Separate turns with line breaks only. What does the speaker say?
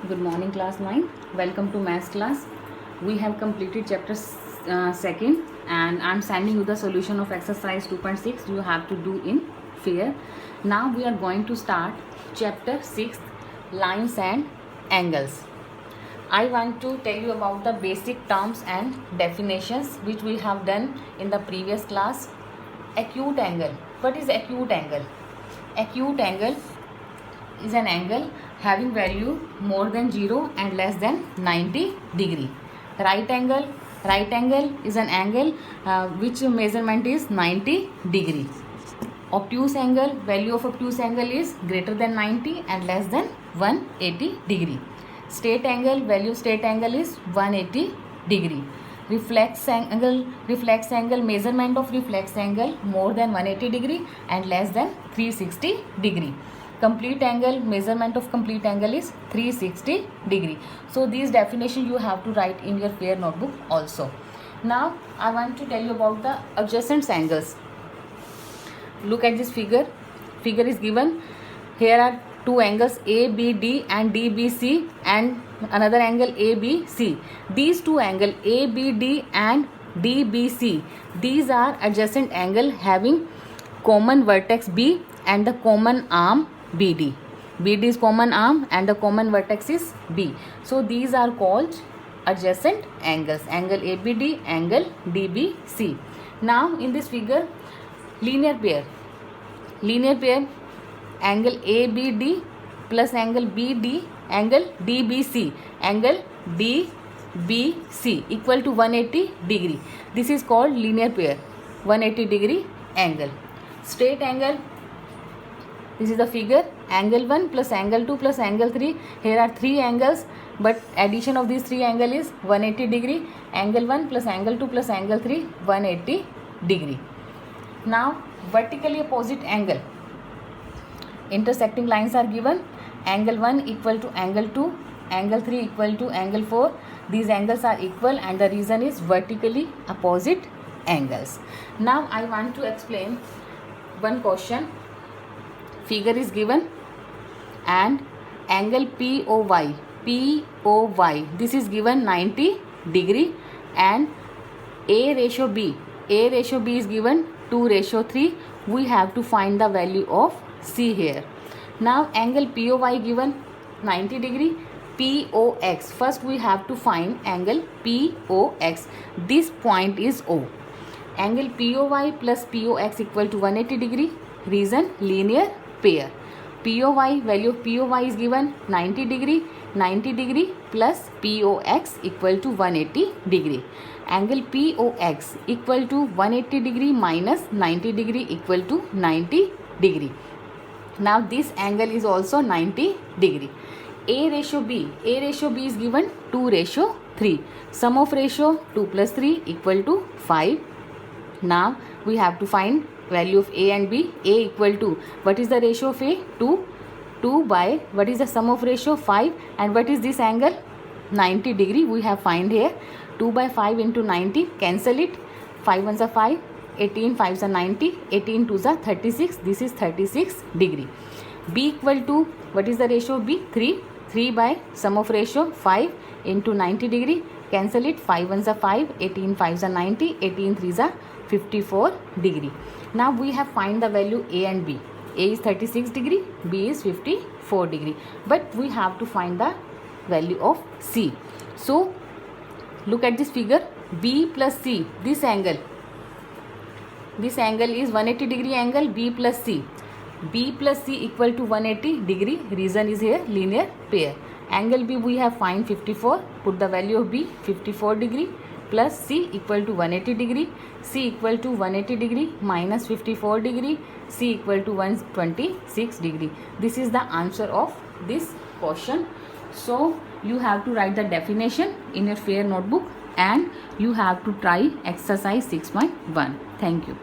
Good morning, class 9. Welcome to maths class. We have completed chapter 2nd and I'm sending you the solution of exercise 2.6 you have to do in fair. Now we are going to start chapter 6, lines and angles. I want to tell you about the basic terms and definitions which we have done in the previous class. Acute angle. What is acute angle? Acute angle is an angle having value more than 0 and less than 90 degree. Right angle is an angle which measurement is 90 degree. Obtuse angle, value of obtuse angle is greater than 90 and less than 180 degree. Straight angle, value of straight angle is 180 degree. Reflex angle, measurement of reflex angle more than 180 degree and less than 360 degree. Complete angle, measurement of complete angle is 360 degree. So these definitions you have to write in your fair notebook also. Now I want to tell you about the adjacent angles. Look at this figure. Figure is given. Here are two angles ABD and DBC and another angle ABC. These two angles ABD and DBC, these are adjacent angle having common vertex B and the common arm BD. BD is common arm and the common vertex is B. So these are called adjacent angles. Angle ABD, angle DBC. Now in this figure, linear pair, angle ABD plus angle BD, angle DBC, angle DBC equal to 180 degree. This is called linear pair, 180 degree angle. Straight angle, this is the figure, angle 1 plus angle 2 plus angle 3. Here are three angles, but addition of these three angles is 180 degree. Angle 1 plus angle 2 plus angle 3, 180 degree. Now vertically opposite angle, intersecting lines are given. Angle 1 equal to angle 2, angle 3 equal to angle 4. These angles are equal and the reason is vertically opposite angles. Now I want to explain one question. Figure is given and angle POY, this is given 90 degree and A ratio B is given 2:3. We have to find the value of C here. Now angle POY given 90 degree, POX, first we have to find angle POX. This point is O. Angle POY plus POX equal to 180 degree. Reason, linear pair. POY, value of POY is given 90 degree plus POX equal to 180 degree. Angle POX equal to 180 degree minus 90 degree equal to 90 degree. Now this angle is also 90 degree. A ratio B is given 2:3. Sum of ratio 2 plus 3 equal to 5. Now we have to find value of A and B. A equal to, what is the ratio of A? 2 by, what is the sum of ratio? 5. And what is this angle? 90 degree. We have find here 2 by 5 into 90. Cancel it. 5 ones are 5. 18 5s are 90. 18 2s are 36. This is 36 degree. B equal to, what is the ratio of B? 3. 3 by sum of ratio 5 into 90 degree. Cancel it. 5 ones are 5. 18 5s are 90. 18 3s are 54 degree. Now we have find the value A and B. A is 36 degree, B is 54 degree. But we have to find the value of C. So look at this figure. B plus C, this angle is 180 degree angle. B plus C equal to 180 degree. Reason is here linear pair. Angle B we have find 54. Put the value of B 54 degree plus C equal to 180 degree. C equal to 180 degree minus 54 degree. C equal to 126 degree. This is the answer of this question. So you have to write the definition in your fair notebook and you have to try exercise 6.1. Thank you.